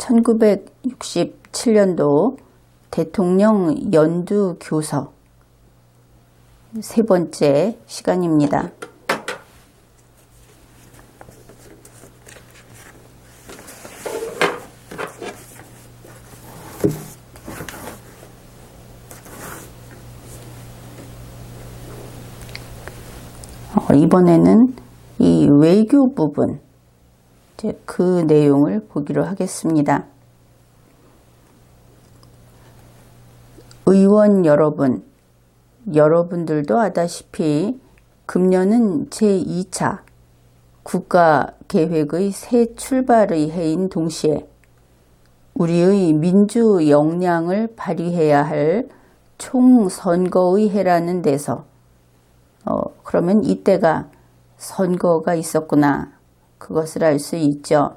1967년도 대통령 연두 교서 세 번째 시간입니다. 이번에는 이 외교 부분, 그 내용을 보기로 하겠습니다. 의원 여러분, 여러분들도 아다시피 금년은 제2차 국가계획의 새 출발의 해인 동시에 우리의 민주 역량을 발휘해야 할 총선거의 해라는 데서 그러면 이때가 선거가 있었구나, 그것을 알 수 있죠.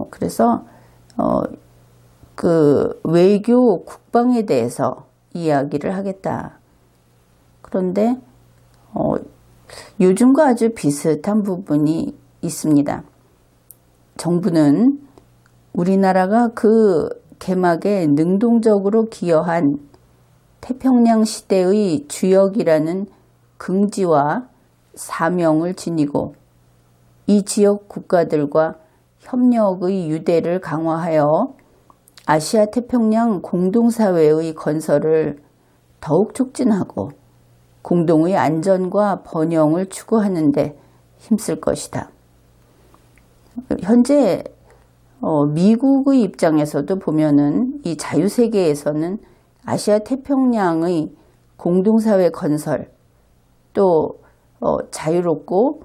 그래서 그 외교 국방에 대해서 이야기를 하겠다. 그런데 요즘과 아주 비슷한 부분이 있습니다. 정부는 우리나라가 그 개막에 능동적으로 기여한 태평양 시대의 주역이라는 긍지와 사명을 지니고 이 지역 국가들과 협력의 유대를 강화하여 아시아 태평양 공동사회의 건설을 더욱 촉진하고 공동의 안전과 번영을 추구하는 데 힘쓸 것이다. 현재 미국의 입장에서도 보면은 이 자유세계에서는 아시아 태평양의 공동사회 건설, 또 자유롭고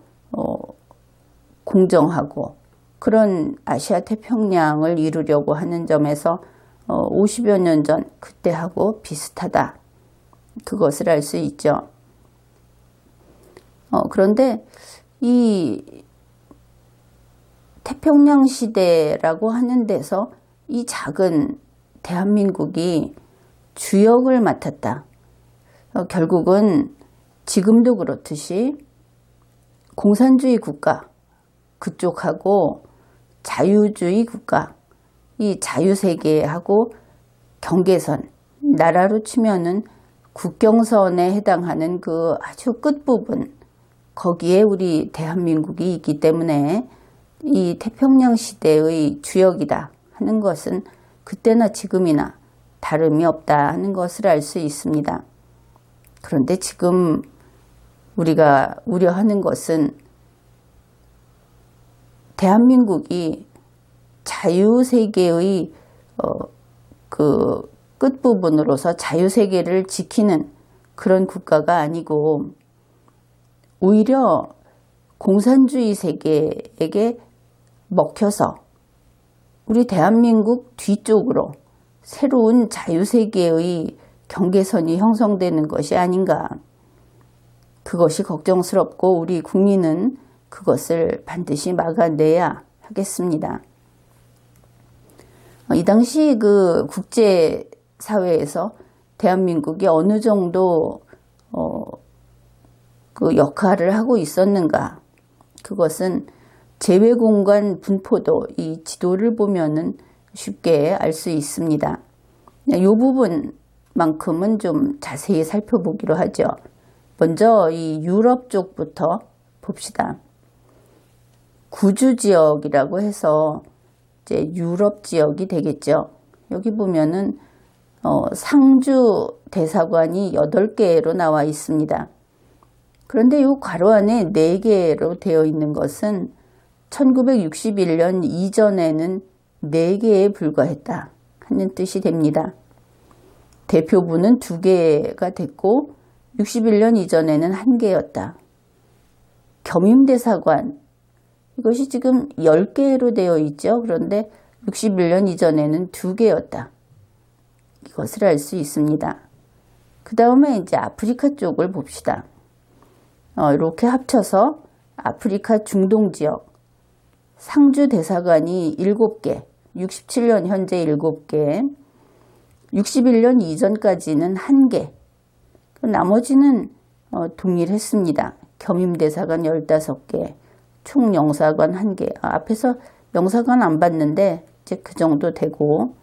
공정하고 그런 아시아 태평양을 이루려고 하는 점에서 50여 년 전 그때하고 비슷하다, 그것을 알 수 있죠. 그런데 이 태평양 시대라고 하는 데서 이 작은 대한민국이 주역을 맡았다. 결국은 지금도 그렇듯이 공산주의 국가 그쪽하고 자유주의 국가, 이 자유세계하고 경계선, 나라로 치면은 국경선에 해당하는 그 아주 끝부분, 거기에 우리 대한민국이 있기 때문에 이 태평양 시대의 주역이다 하는 것은 그때나 지금이나 다름이 없다 하는 것을 알 수 있습니다. 그런데 지금 우리가 우려하는 것은 대한민국이 자유세계의 그 끝부분으로서 자유세계를 지키는 그런 국가가 아니고 오히려 공산주의 세계에게 먹혀서 우리 대한민국 뒤쪽으로 새로운 자유세계의 경계선이 형성되는 것이 아닌가. 그것이 걱정스럽고 우리 국민은 그것을 반드시 막아내야 하겠습니다. 이 당시 그 국제사회에서 대한민국이 어느 정도 그 역할을 하고 있었는가. 그것은 제외공간 분포도 이 지도를 보면은 쉽게 알 수 있습니다. 이 부분만큼은 좀 자세히 살펴보기로 하죠. 먼저 이 유럽 쪽부터 봅시다. 구주지역이라고 해서 이제 유럽 지역이 되겠죠. 여기 보면은 상주 대사관이 8개로 나와 있습니다. 그런데 이 괄호 안에 4개로 되어 있는 것은 1961년 이전에는 4개에 불과했다 하는 뜻이 됩니다. 대표부는 2개가 됐고 61년 이전에는 1개였다. 겸임대사관, 이것이 지금 10개로 되어 있죠. 그런데 61년 이전에는 2개였다. 이것을 알 수 있습니다. 그 다음에 이제 아프리카 쪽을 봅시다. 이렇게 합쳐서 아프리카 중동 지역, 상주 대사관이 7개, 67년 현재 7개, 61년 이전까지는 1개, 나머지는 동일했습니다. 겸임대사관 15개, 총영사관 1개. 앞에서 영사관 안 봤는데 이제 그 정도 되고,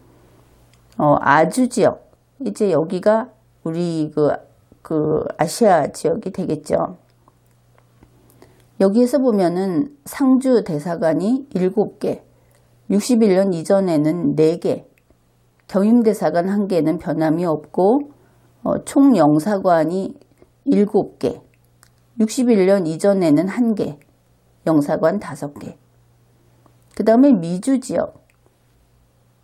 아주 지역, 이제 여기가 우리 그 아시아 지역이 되겠죠. 여기에서 보면은 상주 대사관이 7개, 61년 이전에는 4개, 경임대사관 1개는 변함이 없고, 총 영사관이 7개, 61년 이전에는 1개, 영사관 5개. 그 다음에 미주 지역.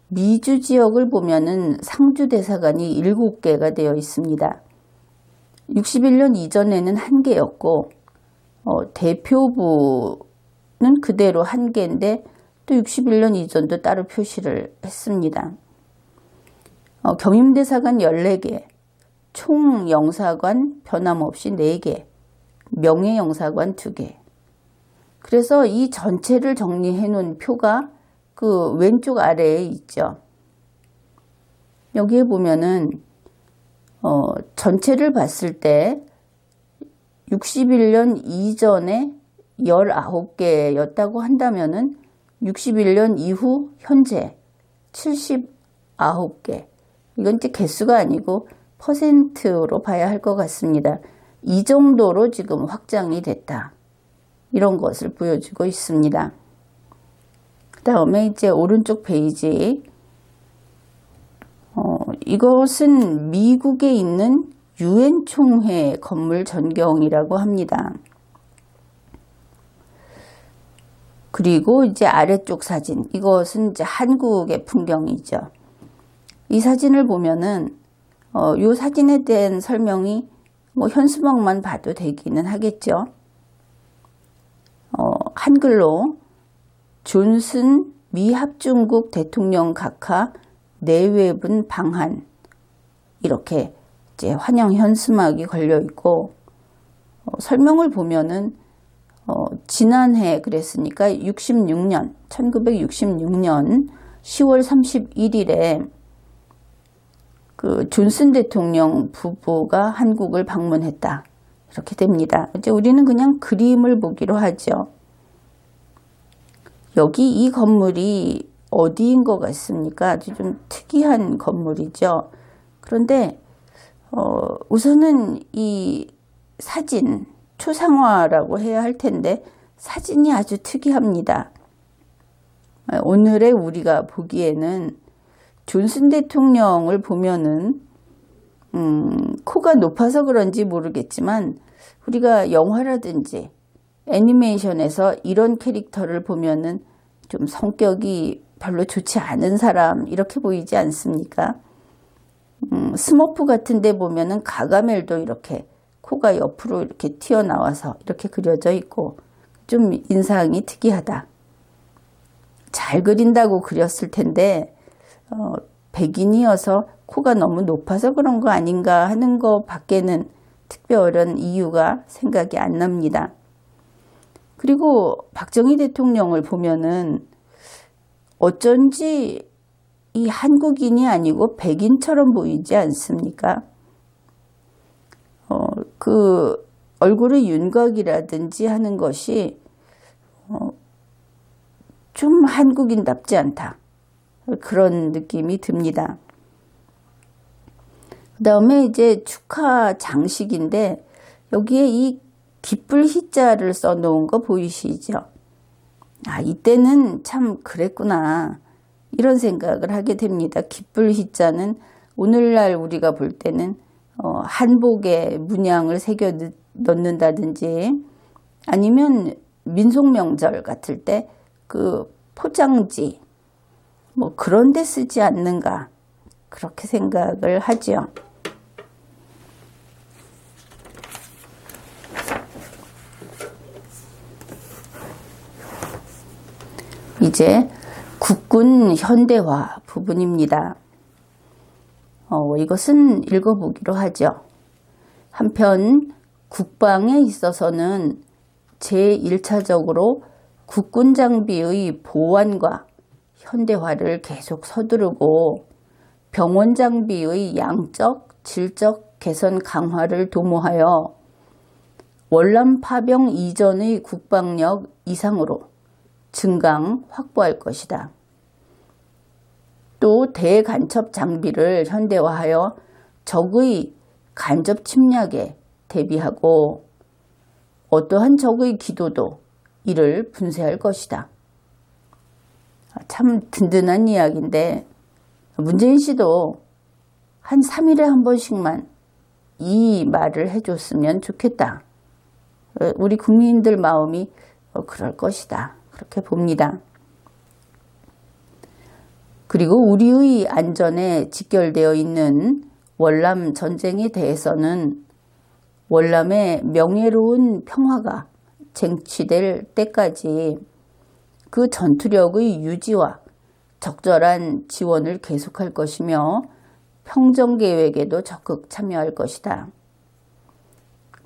미주 지역을 보면은 상주 대사관이 7개가 되어 있습니다. 61년 이전에는 1개였고, 대표부는 그대로 1개인데 또 61년 이전도 따로 표시를 했습니다. 경임대사관 14개, 총영사관 변함없이 4개, 명예영사관 2개. 그래서 이 전체를 정리해 놓은 표가 그 왼쪽 아래에 있죠. 여기에 보면은 전체를 봤을 때 61년 이전에 19개였다고 한다면은 61년 이후 현재 79개. 이건 이제 개수가 아니고 퍼센트로 봐야 할 것 같습니다. 이 정도로 지금 확장이 됐다. 이런 것을 보여주고 있습니다. 그 다음에 이제 오른쪽 페이지. 이것은 미국에 있는 유엔 총회 건물 전경이라고 합니다. 그리고 이제 아래쪽 사진. 이것은 이제 한국의 풍경이죠. 이 사진을 보면은 이 사진에 대한 설명이 뭐 현수막만 봐도 되기는 하겠죠. 한글로 존슨 미 합중국 대통령 각하 내외분 방한 이렇게 이제 환영 현수막이 걸려 있고 설명을 보면은 지난해 그랬으니까 1966년 10월 31일에 그 존슨 대통령 부부가 한국을 방문했다. 이렇게 됩니다. 이제 우리는 그냥 그림을 보기로 하죠. 여기 이 건물이 어디인 것 같습니까? 아주 좀 특이한 건물이죠. 그런데 우선은 이 사진, 초상화라고 해야 할 텐데 사진이 아주 특이합니다. 오늘의 우리가 보기에는 존슨 대통령을 보면은 코가 높아서 그런지 모르겠지만 우리가 영화라든지 애니메이션에서 이런 캐릭터를 보면은 좀 성격이 별로 좋지 않은 사람 이렇게 보이지 않습니까? 스머프 같은 데 보면은 가가멜도 이렇게 코가 옆으로 이렇게 튀어나와서 이렇게 그려져 있고 좀 인상이 특이하다. 잘 그린다고 그렸을 텐데 백인이어서 코가 너무 높아서 그런 거 아닌가 하는 거 밖에는 특별한 이유가 생각이 안 납니다. 그리고 박정희 대통령을 보면은 어쩐지 이 한국인이 아니고 백인처럼 보이지 않습니까? 그 얼굴의 윤곽이라든지 하는 것이 좀 한국인답지 않다. 그런 느낌이 듭니다. 그 다음에 이제 축하 장식인데 여기에 이 기쁠 희자를 써놓은 거 보이시죠? 이때는 참 그랬구나. 이런 생각을 하게 됩니다. 기쁠 희자는 오늘날 우리가 볼 때는 한복에 문양을 새겨 넣는다든지 아니면 민속명절 같을 때 그 포장지 뭐 그런 데 쓰지 않는가 그렇게 생각을 하죠. 이제 국군 현대화 부분입니다. 이것은 읽어보기로 하죠. 한편 국방에 있어서는 제1차적으로 국군 장비의 보완과 현대화를 계속 서두르고 병원 장비의 양적, 질적 개선 강화를 도모하여 월남 파병 이전의 국방력 이상으로 증강 확보할 것이다. 또 대간첩 장비를 현대화하여 적의 간접 침략에 대비하고 어떠한 적의 기도도 이를 분쇄할 것이다. 참 든든한 이야기인데 문재인 씨도 한 3일에 한 번씩만 이 말을 해줬으면 좋겠다. 우리 국민들 마음이 그럴 것이다. 그렇게 봅니다. 그리고 우리의 안전에 직결되어 있는 월남 전쟁에 대해서는 월남의 명예로운 평화가 쟁취될 때까지 그 전투력의 유지와 적절한 지원을 계속할 것이며 평정계획에도 적극 참여할 것이다.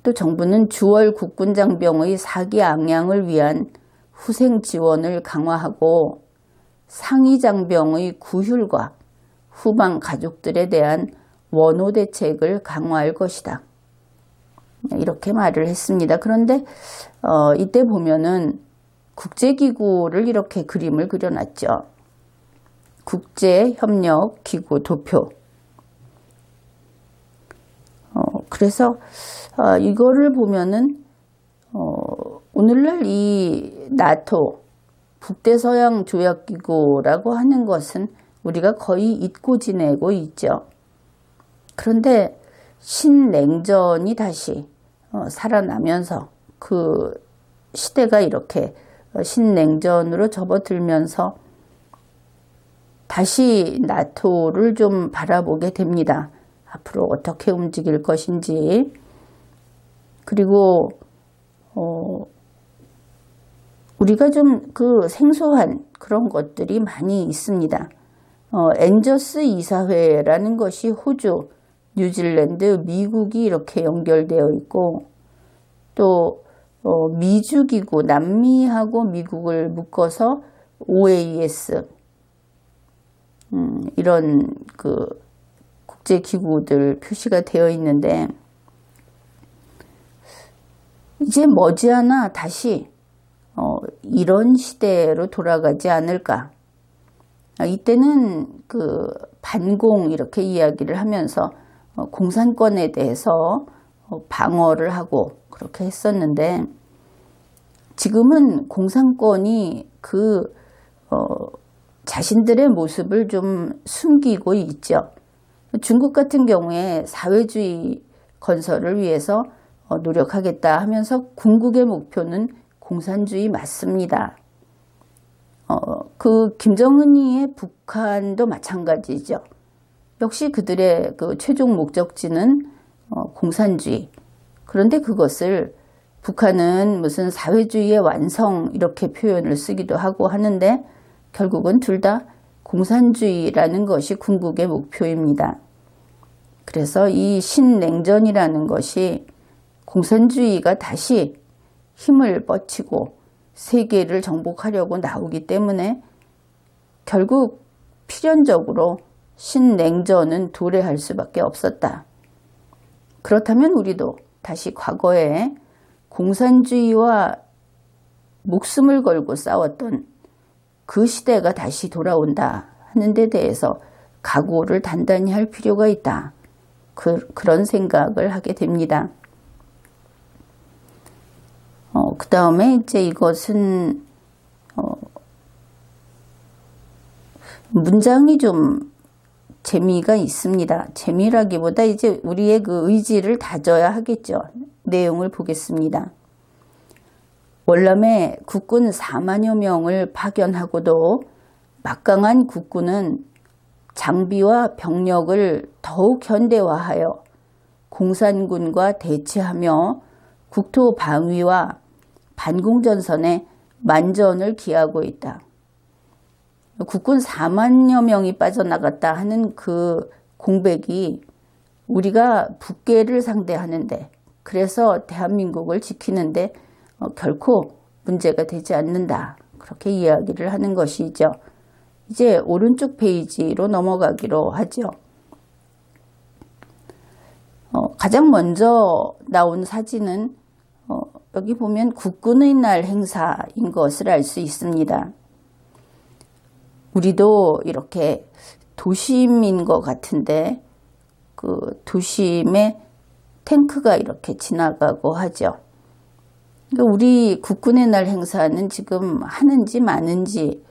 또 정부는 주월 국군장병의 사기 악량을 위한 후생 지원을 강화하고 상위 장병의 구휼과 후방 가족들에 대한 원호 대책을 강화할 것이다. 이렇게 말을 했습니다. 그런데 이때 보면은 국제기구를 이렇게 그림을 그려놨죠. 국제협력기구 도표. 그래서 이거를 보면은 오늘날 이 나토 북대서양조약기구라고 하는 것은 우리가 거의 잊고 지내고 있죠. 그런데 신냉전이 다시 살아나면서 그 시대가 이렇게 신냉전으로 접어들면서 다시 나토를 좀 바라보게 됩니다. 앞으로 어떻게 움직일 것인지. 그리고 우리가 좀 그 생소한 그런 것들이 많이 있습니다. 엔저스 이사회라는 것이 호주, 뉴질랜드, 미국이 이렇게 연결되어 있고 또 미주기구, 남미하고 미국을 묶어서 OAS 이런 그 국제기구들 표시가 되어 있는데 이제 머지않아 다시 이런 시대로 돌아가지 않을까. 이때는 그 반공 이렇게 이야기를 하면서 공산권에 대해서 방어를 하고 그렇게 했었는데 지금은 공산권이 그 자신들의 모습을 좀 숨기고 있죠. 중국 같은 경우에 사회주의 건설을 위해서 노력하겠다 하면서 궁극의 목표는 공산주의 맞습니다. 그 김정은이의 북한도 마찬가지죠. 역시 그들의 그 최종 목적지는 공산주의. 그런데 그것을 북한은 무슨 사회주의의 완성 이렇게 표현을 쓰기도 하고 하는데 결국은 둘 다 공산주의라는 것이 궁극의 목표입니다. 그래서 이 신냉전이라는 것이 공산주의가 다시 힘을 뻗치고 세계를 정복하려고 나오기 때문에 결국 필연적으로 신냉전은 도래할 수밖에 없었다. 그렇다면 우리도 다시 과거에 공산주의와 목숨을 걸고 싸웠던 그 시대가 다시 돌아온다 하는 데 대해서 각오를 단단히 할 필요가 있다. 그런 생각을 하게 됩니다. 그 다음에 이제 이것은 문장이 좀 재미가 있습니다. 재미라기보다 이제 우리의 그 의지를 다져야 하겠죠. 내용을 보겠습니다. 월남에 국군 4만여 명을 파견하고도 막강한 국군은 장비와 병력을 더욱 현대화하여 공산군과 대치하며 국토 방위와 반공전선에 만전을 기하고 있다. 국군 4만여 명이 빠져나갔다 하는 그 공백이 우리가 북괴를 상대하는데 그래서 대한민국을 지키는데 결코 문제가 되지 않는다. 그렇게 이야기를 하는 것이죠. 이제 오른쪽 페이지로 넘어가기로 하죠. 가장 먼저 나온 사진은 여기 보면 국군의 날 행사인 것을 알 수 있습니다. 우리도 이렇게 도심인 것 같은데 그 도심에 탱크가 이렇게 지나가고 하죠. 그러니까 우리 국군의 날 행사는 지금 하는지 마는지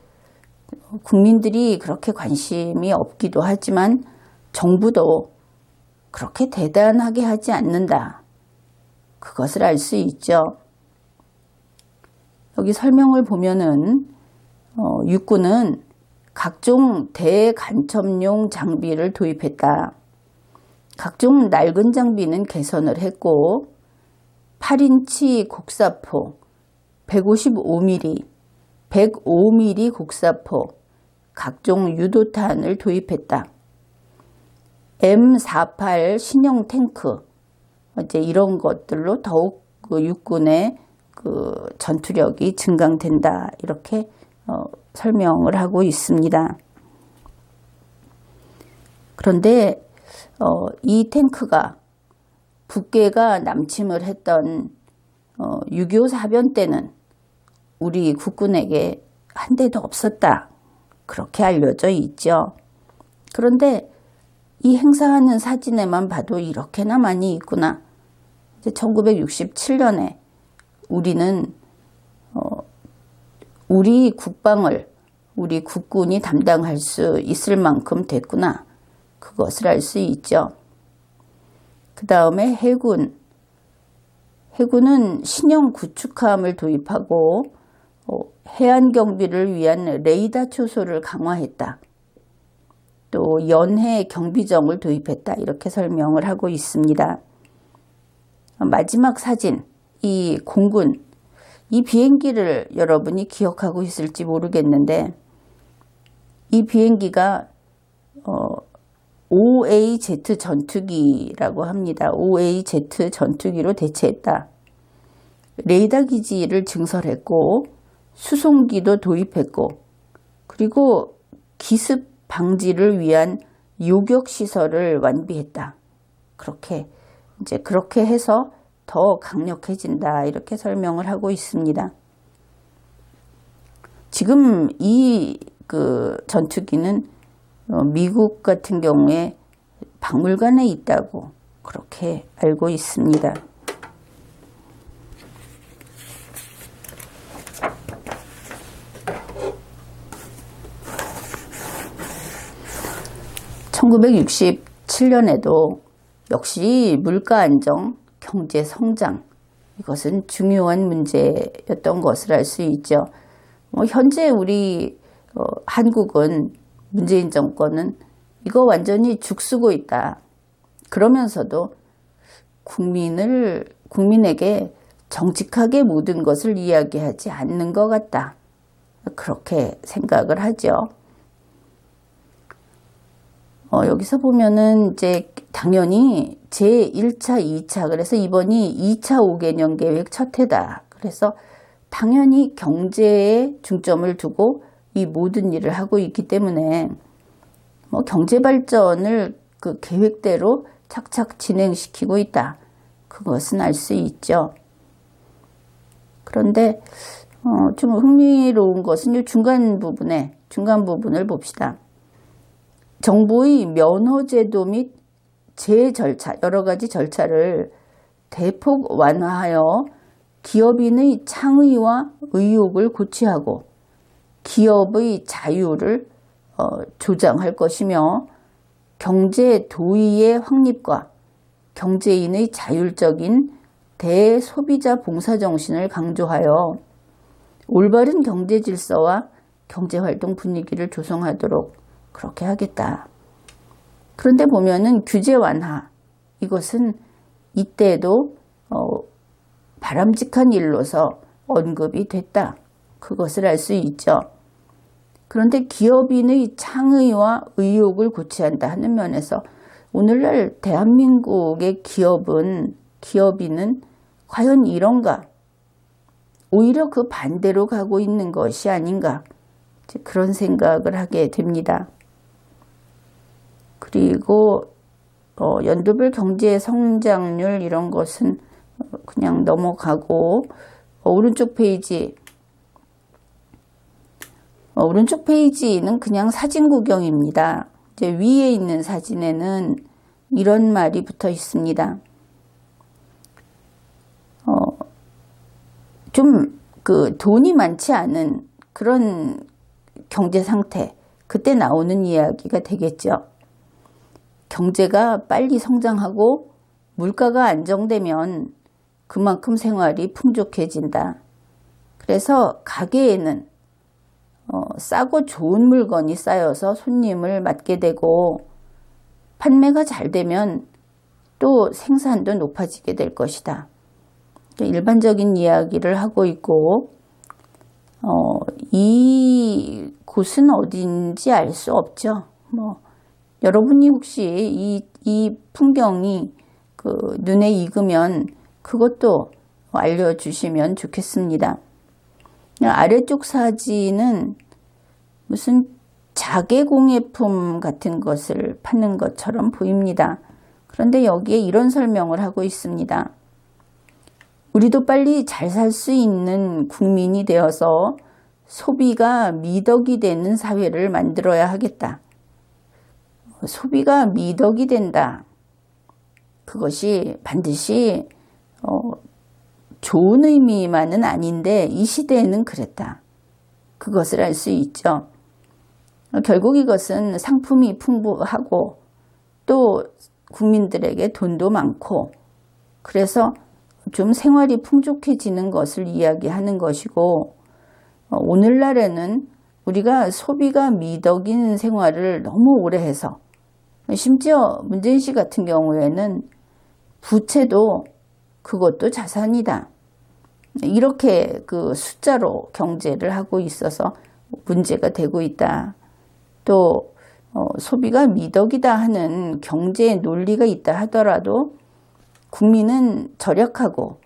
국민들이 그렇게 관심이 없기도 하지만 정부도 그렇게 대단하게 하지 않는다. 그것을 알 수 있죠. 여기 설명을 보면은 육군은 각종 대간첩용 장비를 도입했다. 각종 낡은 장비는 개선을 했고 8인치 곡사포, 155mm, 105mm 곡사포, 각종 유도탄을 도입했다. M48 신형 탱크, 이제 이런 것들로 더욱 그 육군의 그 전투력이 증강된다. 이렇게 설명을 하고 있습니다. 그런데 이 탱크가 북괴가 남침을 했던 6.25 사변 때는 우리 국군에게 한 대도 없었다. 그렇게 알려져 있죠. 그런데 이 행사하는 사진에만 봐도 이렇게나 많이 있구나. 이제 1967년에 우리는 우리 국방을 우리 국군이 담당할 수 있을 만큼 됐구나. 그것을 알 수 있죠. 그 다음에 해군은 신형 구축함을 도입하고 해안 경비를 위한 레이더 초소를 강화했다. 또 연해 경비정을 도입했다. 이렇게 설명을 하고 있습니다. 마지막 사진, 이 공군, 이 비행기를 여러분이 기억하고 있을지 모르겠는데 이 비행기가 OAZ 전투기라고 합니다. OAZ 전투기로 대체했다. 레이더 기지를 증설했고 수송기도 도입했고 그리고 기습 방지를 위한 요격 시설을 완비했다. 그렇게 해서 더 강력해진다. 이렇게 설명을 하고 있습니다. 지금 이 전투기는 미국 같은 경우에 박물관에 있다고 그렇게 알고 있습니다. (1967년에도) 역시 물가 안정, 경제 성장 이것은 중요한 문제였던 것을 알 수 있죠. 현재 우리 한국은 문재인 정권은 이거 완전히 죽쓰고 있다. 그러면서도 국민에게 정직하게 모든 것을 이야기하지 않는 것 같다. 그렇게 생각을 하죠. 여기서 보면은 이제 당연히 제1차, 2차 그래서 이번이 2차 5개년 계획 첫 해다. 그래서 당연히 경제에 중점을 두고 이 모든 일을 하고 있기 때문에 경제 발전을 그 계획대로 착착 진행시키고 있다. 그것은 알 수 있죠. 그런데 좀 흥미로운 것은 이 중간 부분을 봅시다. 정부의 면허제도 및 재절차, 여러 가지 절차를 대폭 완화하여 기업인의 창의와 의욕을 고취하고 기업의 자유를 조장할 것이며 경제 도의의 확립과 경제인의 자율적인 대소비자 봉사 정신을 강조하여 올바른 경제 질서와 경제활동 분위기를 조성하도록 그렇게 하겠다. 그런데 보면은 규제 완화, 이것은 이때도 바람직한 일로서 언급이 됐다. 그것을 알 수 있죠. 그런데 기업인의 창의와 의욕을 고취한다 하는 면에서 오늘날 대한민국의 기업인은 과연 이런가? 오히려 그 반대로 가고 있는 것이 아닌가? 그런 생각을 하게 됩니다. 그리고 연도별 경제 성장률 이런 것은 그냥 넘어가고 오른쪽 페이지 오른쪽 페이지는 그냥 사진 구경입니다. 이제 위에 있는 사진에는 이런 말이 붙어 있습니다. 좀 돈이 많지 않은 그런 경제 상태, 그때 나오는 이야기가 되겠죠. 경제가 빨리 성장하고 물가가 안정되면 그만큼 생활이 풍족해진다. 그래서 가게에는 싸고 좋은 물건이 쌓여서 손님을 맞게 되고 판매가 잘 되면 또 생산도 높아지게 될 것이다. 일반적인 이야기를 하고 있고 이 곳은 어딘지 알 수 없죠. 여러분이 혹시 이 풍경이 눈에 익으면 그것도 알려주시면 좋겠습니다. 아래쪽 사진은 무슨 자개공예품 같은 것을 파는 것처럼 보입니다. 그런데 여기에 이런 설명을 하고 있습니다. 우리도 빨리 잘 살 수 있는 국민이 되어서 소비가 미덕이 되는 사회를 만들어야 하겠다. 소비가 미덕이 된다. 그것이 반드시 좋은 의미만은 아닌데 이 시대에는 그랬다. 그것을 알 수 있죠. 결국 이것은 상품이 풍부하고 또 국민들에게 돈도 많고 그래서 좀 생활이 풍족해지는 것을 이야기하는 것이고 오늘날에는 우리가 소비가 미덕인 생활을 너무 오래 해서 심지어 문재인 씨 같은 경우에는 부채도 그것도 자산이다. 이렇게 숫자로 경제를 하고 있어서 문제가 되고 있다. 또 소비가 미덕이다 하는 경제의 논리가 있다 하더라도 국민은 절약하고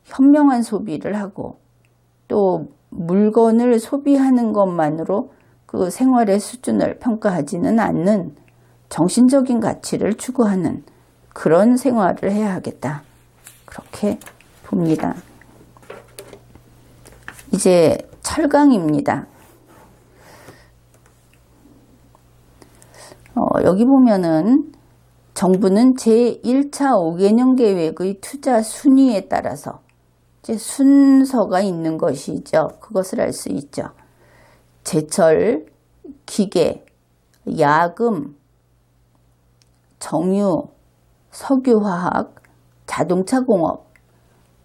현명한 소비를 하고 또 물건을 소비하는 것만으로 그 생활의 수준을 평가하지는 않는 정신적인 가치를 추구하는 그런 생활을 해야 하겠다. 그렇게 봅니다. 이제 철강입니다. 여기 보면은 정부는 제1차 5개년 계획의 투자 순위에 따라서 이제 순서가 있는 것이죠. 그것을 알 수 있죠. 제철, 기계, 야금, 정유, 석유화학, 자동차공업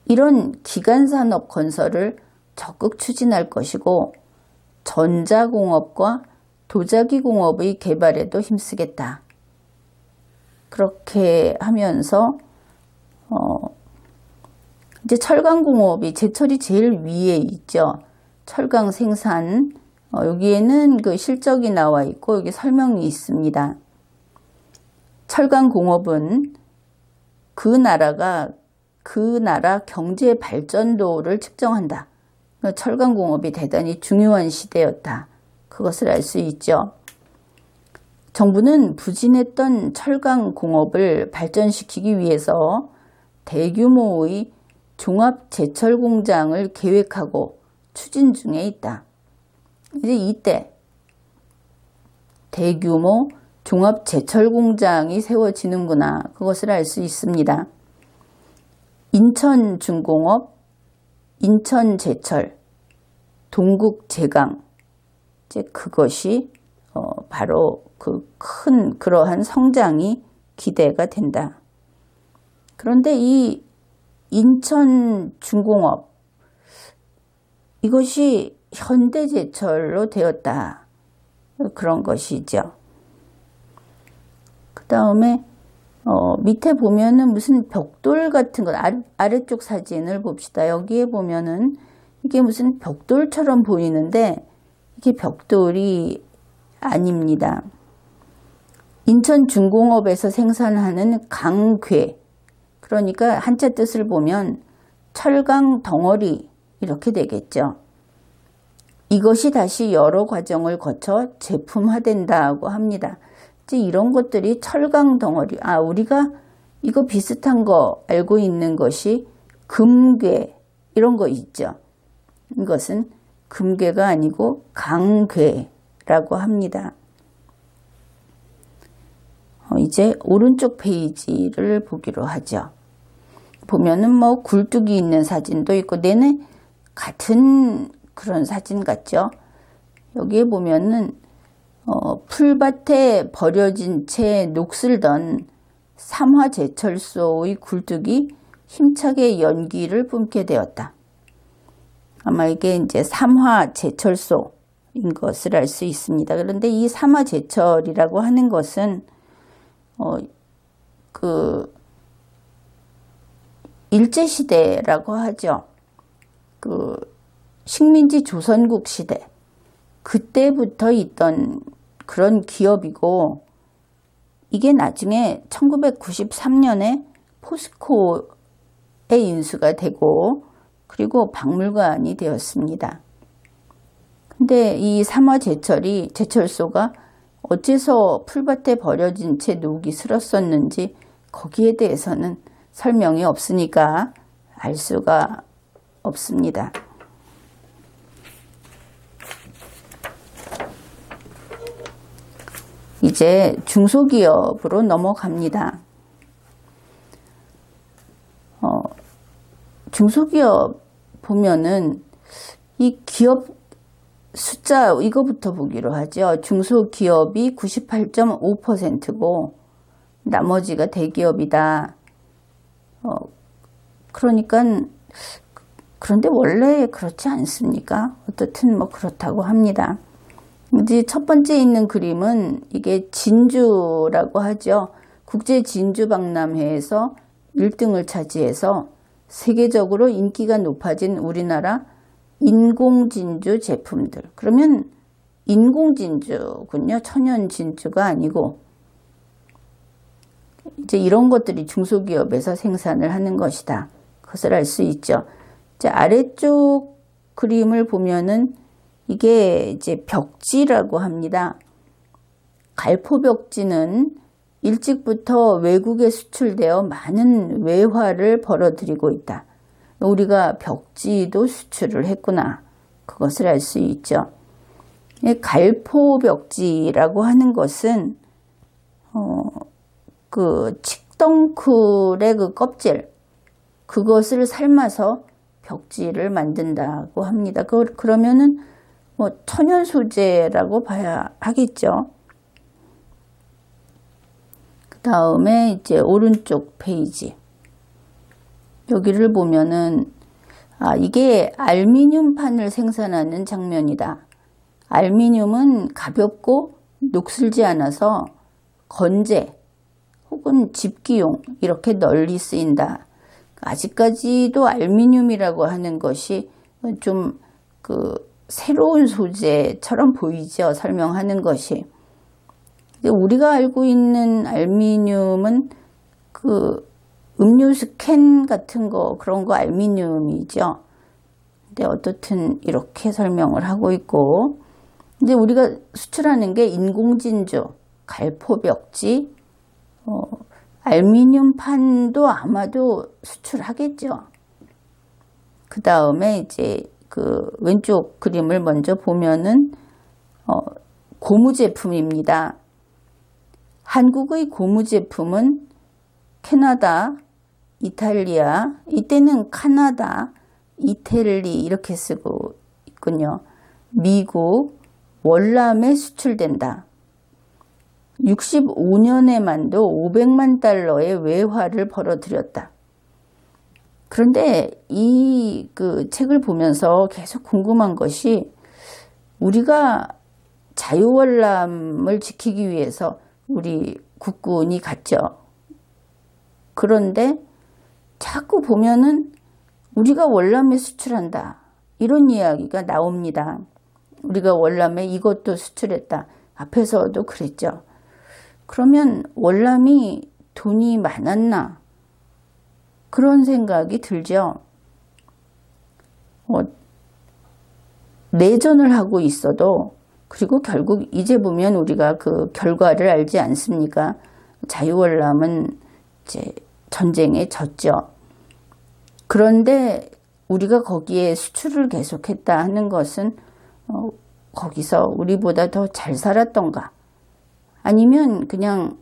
이런 기간산업 건설을 적극 추진할 것이고 전자공업과 도자기공업의 개발에도 힘쓰겠다. 그렇게 하면서 이제 철강공업이 제철이 제일 위에 있죠. 철강 생산 여기에는 그 실적이 나와 있고 여기 설명이 있습니다. 철강공업은 그 나라 경제 발전도를 측정한다. 철강공업이 대단히 중요한 시대였다. 그것을 알 수 있죠. 정부는 부진했던 철강공업을 발전시키기 위해서 대규모의 종합제철공장을 계획하고 추진 중에 있다. 이제 이때 대규모 종합제철공장이 세워지는구나. 그것을 알 수 있습니다. 인천중공업, 인천제철, 동국제강 이제 그것이 바로 그 큰 그러한 성장이 기대가 된다. 그런데 이 인천중공업 이것이 현대제철로 되었다. 그런 것이죠. 그 다음에 밑에 보면은 무슨 벽돌 같은 것 아래쪽 사진을 봅시다. 여기에 보면은 이게 무슨 벽돌처럼 보이는데 이게 벽돌이 아닙니다. 인천중공업에서 생산하는 강괴, 그러니까 한자 뜻을 보면 철강 덩어리 이렇게 되겠죠. 이것이 다시 여러 과정을 거쳐 제품화된다고 합니다. 이제 이런 것들이 철강 덩어리, 우리가 이거 비슷한 거 알고 있는 것이 금괴 이런 거 있죠. 이것은 금괴가 아니고 강괴라고 합니다. 이제 오른쪽 페이지를 보기로 하죠. 보면은 뭐 굴뚝이 있는 사진도 있고 내내 같은 그런 사진 같죠. 여기에 보면은 풀밭에 버려진 채 녹슬던 삼화제철소의 굴뚝이 힘차게 연기를 뿜게 되었다. 아마 이게 이제 삼화제철소인 것을 알 수 있습니다. 그런데 이 삼화제철이라고 하는 것은 그 일제시대라고 하죠. 그 식민지 조선국 시대 그때부터 있던 그런 기업이고 이게 나중에 1993년에 포스코에 인수가 되고 그리고 박물관이 되었습니다. 근데 이 삼화제철소가 어째서 풀밭에 버려진 채 녹이 슬었었는지 거기에 대해서는 설명이 없으니까 알 수가 없습니다. 이제 중소기업으로 넘어갑니다. 중소기업 보면은 이 기업 숫자 이거부터 보기로 하죠. 중소기업이 98.5%고 나머지가 대기업이다. 그러니까 그런데 원래 그렇지 않습니까? 어떻든 뭐 그렇다고 합니다. 이제 첫 번째 있는 그림은 이게 진주라고 하죠. 국제 진주 박람회에서 1등을 차지해서 세계적으로 인기가 높아진 우리나라 인공진주 제품들. 그러면 인공진주군요. 천연진주가 아니고 이제 이런 것들이 중소기업에서 생산을 하는 것이다. 그것을 알 수 있죠. 이제 아래쪽 그림을 보면은 이게 이제 벽지라고 합니다. 갈포벽지는 일찍부터 외국에 수출되어 많은 외화를 벌어들이고 있다. 우리가 벽지도 수출을 했구나. 그것을 알 수 있죠. 갈포벽지라고 하는 것은 그 칡덩쿨의 그 껍질 그것을 삶아서 벽지를 만든다고 합니다. 그러면은 뭐 천연 소재라고 봐야 하겠죠. 그 다음에 이제 오른쪽 페이지 여기를 보면은 이게 알미늄판을 생산하는 장면이다. 알미늄은 가볍고 녹슬지 않아서 건재 혹은 집기용 이렇게 널리 쓰인다. 아직까지도 알미늄이라고 하는 것이 좀 새로운 소재처럼 보이죠. 설명하는 것이. 우리가 알고 있는 알미늄은 음료수 캔 같은 거 그런 거 알미늄이죠. 근데 어떻든 이렇게 설명을 하고 있고 이제 우리가 수출하는 게 인공진주, 갈포벽지, 알미늄판도 아마도 수출하겠죠. 그 다음에 이제 왼쪽 그림을 먼저 보면은 고무 제품입니다. 한국의 고무 제품은 캐나다, 이탈리아, 이때는 카나다, 이태리 이렇게 쓰고 있군요. 미국, 월남에 수출된다. 65년에만도 500만 달러의 외화를 벌어들였다. 그런데 이 책을 보면서 계속 궁금한 것이 우리가 자유월남을 지키기 위해서 우리 국군이 갔죠. 그런데 자꾸 보면은 우리가 월남에 수출한다. 이런 이야기가 나옵니다. 우리가 월남에 이것도 수출했다. 앞에서도 그랬죠. 그러면 월남이 돈이 많았나? 그런 생각이 들죠. 내전을 하고 있어도 그리고 결국 이제 보면 우리가 그 결과를 알지 않습니까? 자유월남은 이제 전쟁에 졌죠. 그런데 우리가 거기에 수출을 계속했다 하는 것은 거기서 우리보다 더 잘 살았던가? 아니면 그냥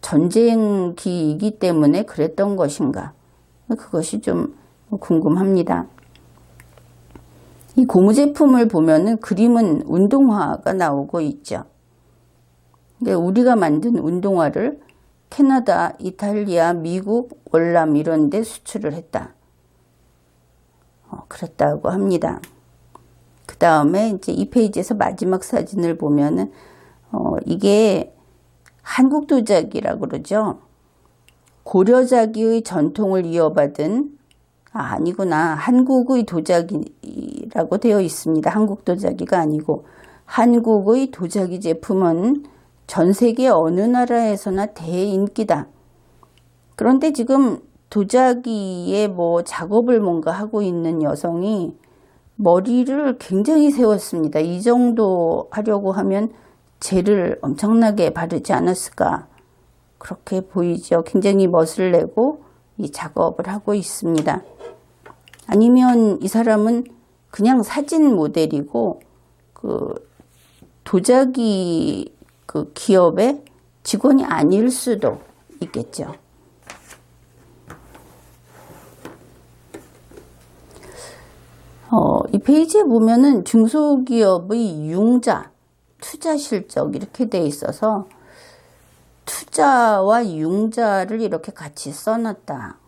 전쟁기이기 때문에 그랬던 것인가? 그것이 좀 궁금합니다. 이 고무제품을 보면은 그림은 운동화가 나오고 있죠. 우리가 만든 운동화를 캐나다, 이탈리아, 미국, 월남 이런 데 수출을 했다. 그랬다고 합니다. 그 다음에 이제 이 페이지에서 마지막 사진을 보면은 이게 한국 도자기라고 그러죠. 고려자기의 전통을 이어받은 아니구나. 한국의 도자기라고 되어 있습니다. 한국 도자기가 아니고 한국의 도자기 제품은 전 세계 어느 나라에서나 대인기다. 그런데 지금 도자기에 뭐 작업을 뭔가 하고 있는 여성이 머리를 굉장히 세웠습니다. 이 정도 하려고 하면 젤을 엄청나게 바르지 않았을까. 그렇게 보이죠. 굉장히 멋을 내고 이 작업을 하고 있습니다. 아니면 이 사람은 그냥 사진 모델이고 그 도자기 그 기업의 직원이 아닐 수도 있겠죠. 이 페이지에 보면은 중소기업의 융자, 투자 실적 이렇게 돼 있어서 투자와 융자를 이렇게 같이 써놨다.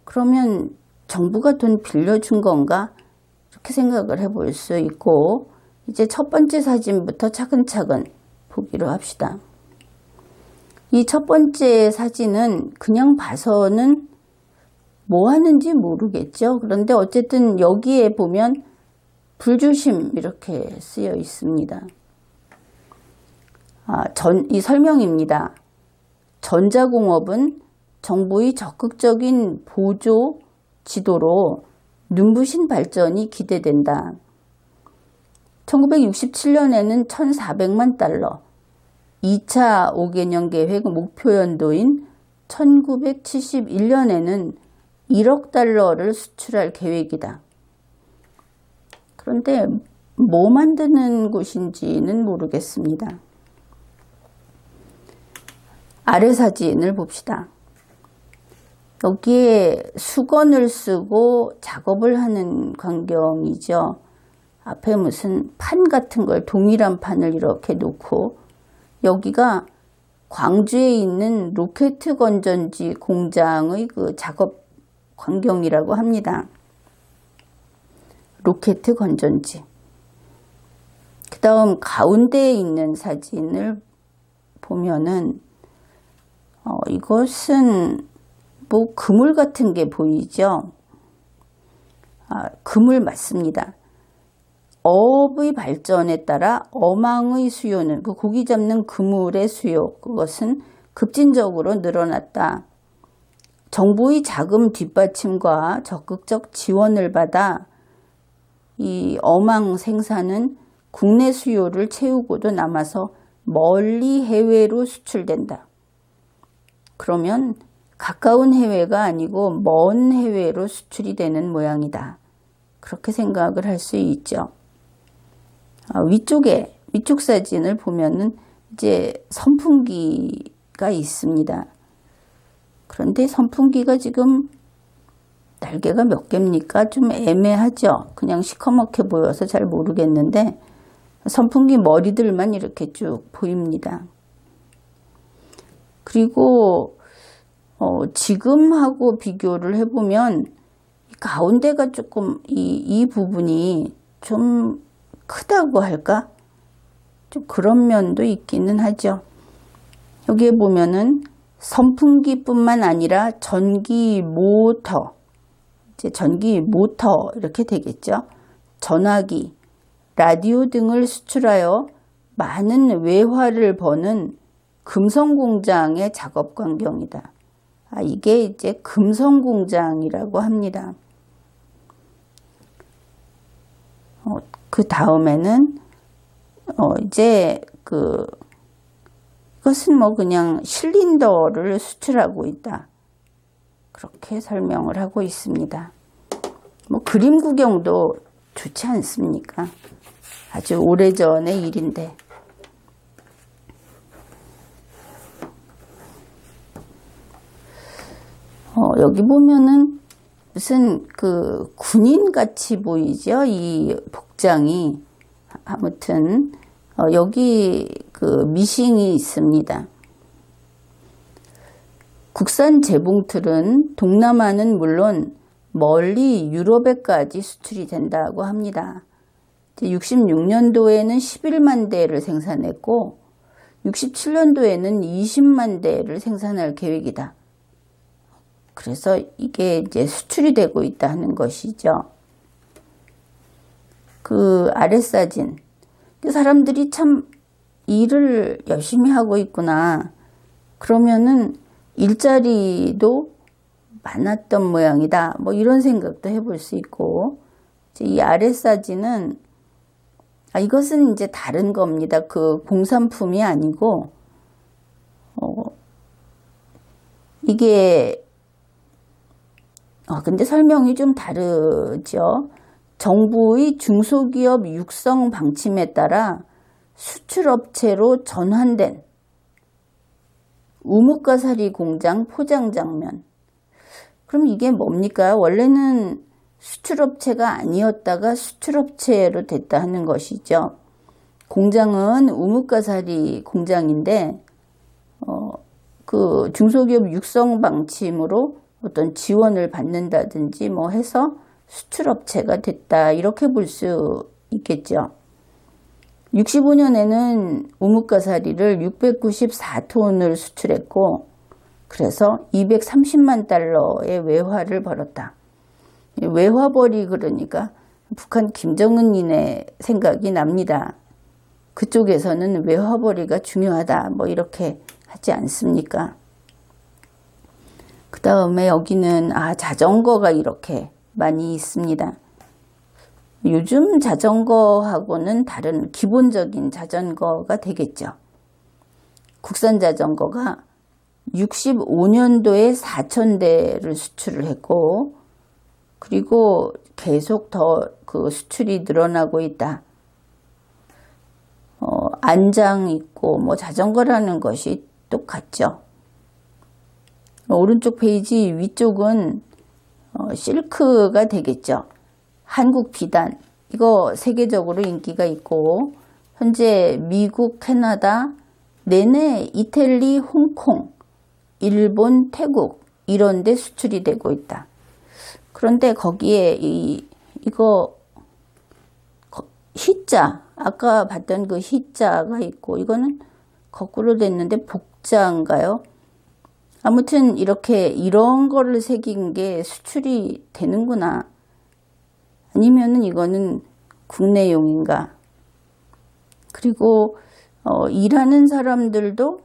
그러면 정부가 돈 빌려준 건가? 이렇게 생각을 해볼 수 있고, 이제 첫 번째 사진부터 차근차근 보기로 합시다. 이 첫 번째 사진은 그냥 봐서는 뭐 하는지 모르겠죠. 그런데 어쨌든 여기에 보면 불조심 이렇게 쓰여 있습니다. 이 설명입니다. 전자공업은 정부의 적극적인 보조 지도로 눈부신 발전이 기대된다. 1967년에는 1,400만 달러, 2차 5개년 계획 목표 연도인 1971년에는 1억 달러를 수출할 계획이다. 그런데 뭐 만드는 곳인지는 모르겠습니다. 아래 사진을 봅시다. 여기에 수건을 쓰고 작업을 하는 광경이죠. 앞에 무슨 판 같은 걸 동일한 판을 이렇게 놓고 여기가 광주에 있는 로켓 건전지 공장의 그 작업 광경이라고 합니다. 로켓 건전지. 그 다음 가운데에 있는 사진을 보면은 이것은 뭐 그물 같은 게 보이죠. 그물 맞습니다. 어업의 발전에 따라 어망의 수요는 그 고기 잡는 그물의 수요 그것은 급진적으로 늘어났다. 정부의 자금 뒷받침과 적극적 지원을 받아 이 어망 생산은 국내 수요를 채우고도 남아서 멀리 해외로 수출된다. 그러면 가까운 해외가 아니고 먼 해외로 수출이 되는 모양이다. 그렇게 생각을 할 수 있죠. 위쪽 사진을 보면은 이제 선풍기가 있습니다. 그런데 선풍기가 지금 날개가 몇 개입니까? 좀 애매하죠. 그냥 시커멓게 보여서 잘 모르겠는데 선풍기 머리들만 이렇게 쭉 보입니다. 그리고 지금하고 비교를 해보면 가운데가 조금 이 부분이 좀 크다고 할까? 좀 그런 면도 있기는 하죠. 여기에 보면은 선풍기뿐만 아니라 전기 모터, 이제 전기 모터 이렇게 되겠죠. 전화기, 라디오 등을 수출하여 많은 외화를 버는 금성 공장의 작업 광경이다. 이게 이제 금성 공장이라고 합니다. 그 다음에는 이제 그것은 뭐 그냥 실린더를 수출하고 있다. 그렇게 설명을 하고 있습니다. 뭐 그림 구경도 좋지 않습니까? 아주 오래전의 일인데. 여기 보면은 무슨 그 군인 같이 보이죠? 이 복장이. 아무튼 여기 그 미싱이 있습니다. 국산 재봉틀은 동남아는 물론 멀리 유럽에까지 수출이 된다고 합니다. 66년도에는 11만 대를 생산했고 67년도에는 20만 대를 생산할 계획이다. 그래서 이게 이제 수출이 되고 있다는 것이죠. 그 아랫사진. 사람들이 참 일을 열심히 하고 있구나. 그러면은 일자리도 많았던 모양이다. 뭐 이런 생각도 해볼 수 있고, 이 아랫사진은 이것은 이제 다른 겁니다. 그 공산품이 아니고 이게 근데 설명이 좀 다르죠. 정부의 중소기업 육성 방침에 따라 수출업체로 전환된 우뭇가사리 공장 포장 장면. 그럼 이게 뭡니까? 원래는 수출업체가 아니었다가 수출업체로 됐다 하는 것이죠. 공장은 우뭇가사리 공장인데 그 중소기업 육성 방침으로 어떤 지원을 받는다든지 뭐 해서 수출업체가 됐다, 이렇게 볼 수 있겠죠. 65년에는 우뭇가사리를 694톤을 수출했고 그래서 230만 달러의 외화를 벌었다. 외화벌이 그러니까 북한 김정은인의 생각이 납니다. 그쪽에서는 외화벌이가 중요하다, 뭐 이렇게 하지 않습니까? 그 다음에 여기는 자전거가 이렇게 많이 있습니다. 요즘 자전거하고는 다른 기본적인 자전거가 되겠죠. 국산 자전거가 65년도에 4,000대를 수출을 했고 그리고 계속 더 그 수출이 늘어나고 있다. 안장 있고 뭐 자전거라는 것이 똑같죠. 오른쪽 페이지 위쪽은 실크가 되겠죠. 한국 비단, 이거 세계적으로 인기가 있고 현재 미국, 캐나다, 내내 이탈리, 홍콩, 일본, 태국 이런 데 수출이 되고 있다. 그런데 거기에 이거 희자, 아까 봤던 그 희자가 있고 이거는 거꾸로 됐는데 복자인가요? 아무튼 이렇게 이런 거를 새긴 게 수출이 되는구나. 아니면은 이거는 국내용인가. 그리고 일하는 사람들도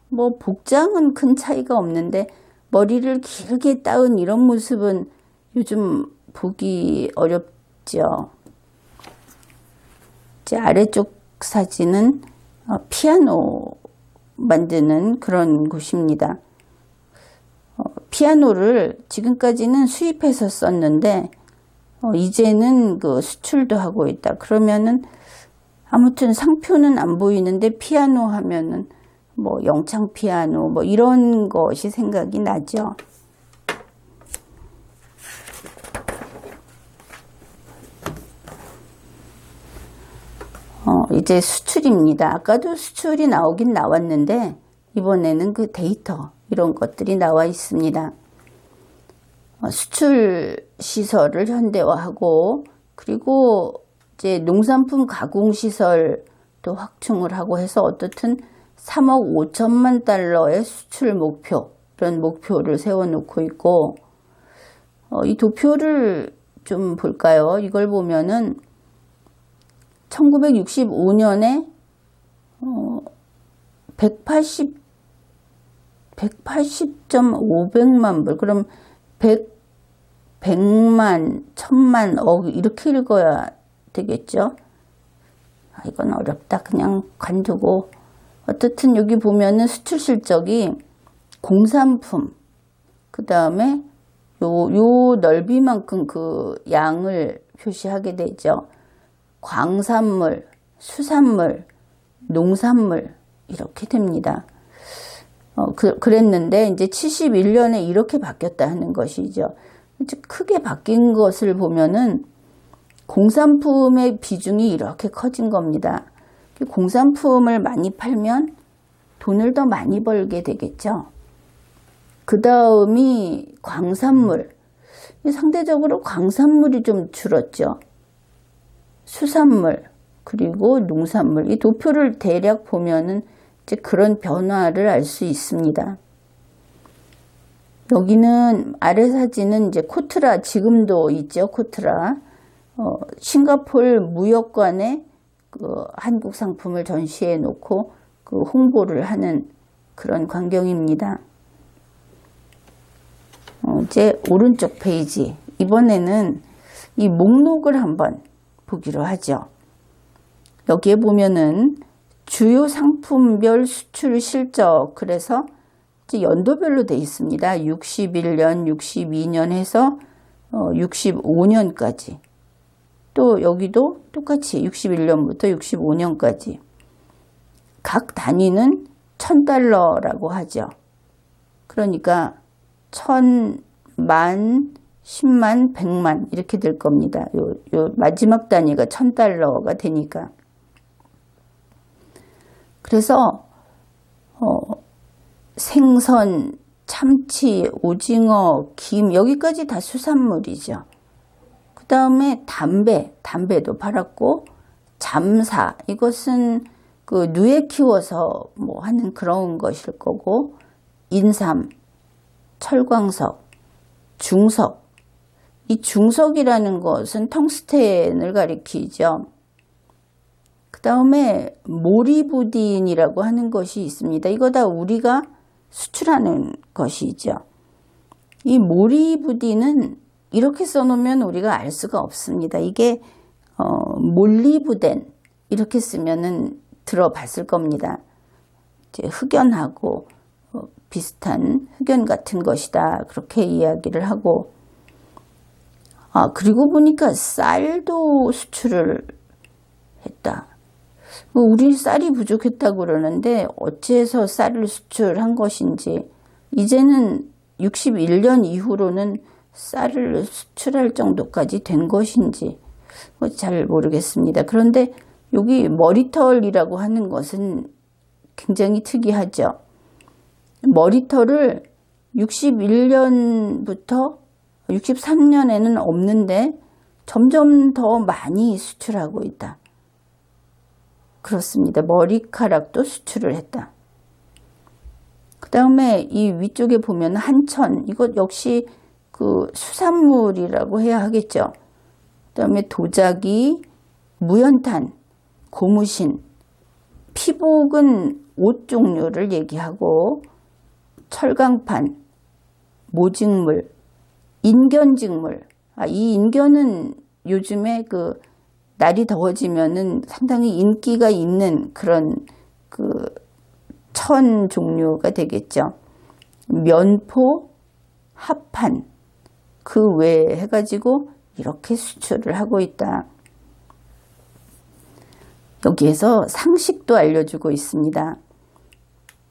뭐 복장은 큰 차이가 없는데 머리를 길게 따은 이런 모습은 요즘 보기 어렵죠. 이제 아래쪽 사진은 피아노 만드는 그런 곳입니다. 피아노를 지금까지는 수입해서 썼는데 이제는 그 수출도 하고 있다. 그러면은 아무튼 상표는 안 보이는데 피아노 하면은 뭐 영창 피아노 뭐 이런 것이 생각이 나죠. 이제 수출입니다. 아까도 수출이 나오긴 나왔는데 이번에는 그 데이터 이런 것들이 나와 있습니다. 수출 시설을 현대화하고 그리고 이제 농산품 가공 시설도 확충을 하고 해서 어떻든 3억 5천만 달러의 수출 목표, 이런 목표를 세워놓고 있고 이 도표를 좀 볼까요? 이걸 보면은 1965년에 180.500만 불, 그럼 100만, 1000만, 억 이렇게 읽어야 되겠죠? 이건 어렵다. 그냥 관두고. 어떻든 여기 보면은 수출 실적이 공산품, 그 다음에 요 넓이만큼 그 양을 표시하게 되죠. 광산물, 수산물, 농산물 이렇게 됩니다. 그랬는데 이제 71년에 이렇게 바뀌었다 하는 것이죠. 크게 바뀐 것을 보면은 공산품의 비중이 이렇게 커진 겁니다. 공산품을 많이 팔면 돈을 더 많이 벌게 되겠죠. 그 다음이 광산물. 상대적으로 광산물이 좀 줄었죠. 수산물 그리고 농산물. 이 도표를 대략 보면은 이제 그런 변화를 알 수 있습니다. 여기는 아래 사진은 이제 코트라, 지금도 있죠. 코트라. 싱가포르 무역관에 그 한국 상품을 전시해 놓고 그 홍보를 하는 그런 광경입니다. 이제 오른쪽 페이지. 이번에는 이 목록을 한번 보기로 하죠. 여기에 보면은 주요 상품별 수출 실적, 그래서 이제 연도별로 되어 있습니다. 61년, 62년 해서 65년까지. 또 여기도 똑같이 61년부터 65년까지. 각 단위는 1000달러라고 하죠. 그러니까 1000, 만, 10만, 100만 이렇게 될 겁니다. 요 마지막 단위가 1000달러가 되니까. 그래서 생선, 참치, 오징어, 김 여기까지 다 수산물이죠. 그 다음에 담배도 팔았고, 잠사, 이것은 그 누에 키워서 뭐 하는 그런 것일 거고, 인삼, 철광석, 중석. 이 중석이라는 것은 텅스텐을 가리키죠. 그 다음에 모리부딘이라고 하는 것이 있습니다. 이거 다 우리가 수출하는 것이죠. 이 모리부딘은 이렇게 써놓으면 우리가 알 수가 없습니다. 이게 몰리부덴 이렇게 쓰면은 들어봤을 겁니다. 이제 흑연하고 비슷한 흑연 같은 것이다. 그렇게 이야기를 하고, 그리고 보니까 쌀도 수출을 했다. 우리 쌀이 부족했다고 그러는데 어째서 쌀을 수출한 것인지, 이제는 61년 이후로는 쌀을 수출할 정도까지 된 것인지 잘 모르겠습니다. 그런데 여기 머리털이라고 하는 것은 굉장히 특이하죠. 머리털을 61년부터 63년에는 없는데 점점 더 많이 수출하고 있다. 그렇습니다. 머리카락도 수출을 했다. 그 다음에 이 위쪽에 보면 한천, 이것 역시 그 수산물이라고 해야 하겠죠. 그 다음에 도자기, 무연탄, 고무신, 피복은 옷 종류를 얘기하고, 철강판, 모직물, 인견직물. 이 인견은 요즘에 그 날이 더워지면은 상당히 인기가 있는 그런 그 천 종류가 되겠죠. 면포, 합판, 그 외에 해가지고 이렇게 수출을 하고 있다. 여기에서 상식도 알려주고 있습니다.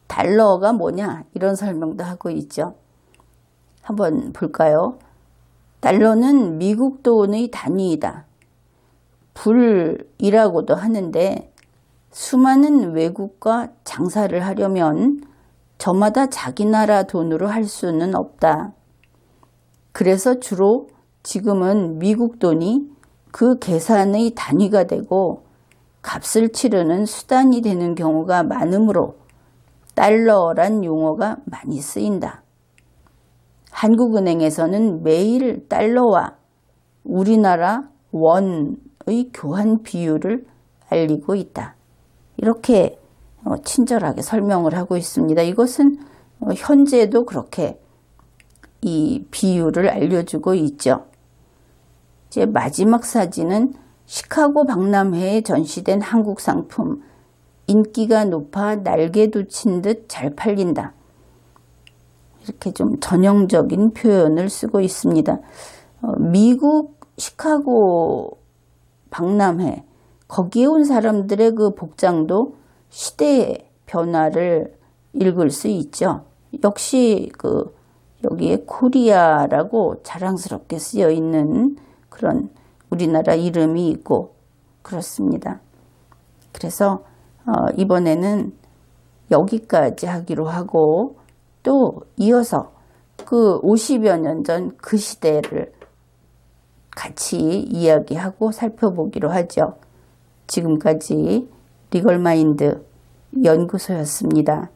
달러가 뭐냐 이런 설명도 하고 있죠. 한번 볼까요? 달러는 미국 돈의 단위이다. 불이라고도 하는데, 수많은 외국과 장사를 하려면 저마다 자기 나라 돈으로 할 수는 없다. 그래서 주로 지금은 미국 돈이 그 계산의 단위가 되고 값을 치르는 수단이 되는 경우가 많으므로 달러란 용어가 많이 쓰인다. 한국은행에서는 매일 달러와 우리나라 원의 교환 비율을 알리고 있다. 이렇게 친절하게 설명을 하고 있습니다. 이것은 현재도 그렇게 이 비율을 알려주고 있죠. 이제 마지막 사진은 시카고 박람회에 전시된 한국 상품. 인기가 높아 날개도 친 듯 잘 팔린다. 이렇게 좀 전형적인 표현을 쓰고 있습니다. 미국 시카고 박람회, 거기에 온 사람들의 그 복장도 시대의 변화를 읽을 수 있죠. 역시 여기에 코리아라고 자랑스럽게 쓰여 있는 그런 우리나라 이름이 있고 그렇습니다. 그래서 이번에는 여기까지 하기로 하고 또 이어서 그 50여 년 전 그 시대를 같이 이야기하고 살펴보기로 하죠. 지금까지 리걸마인드 연구소였습니다.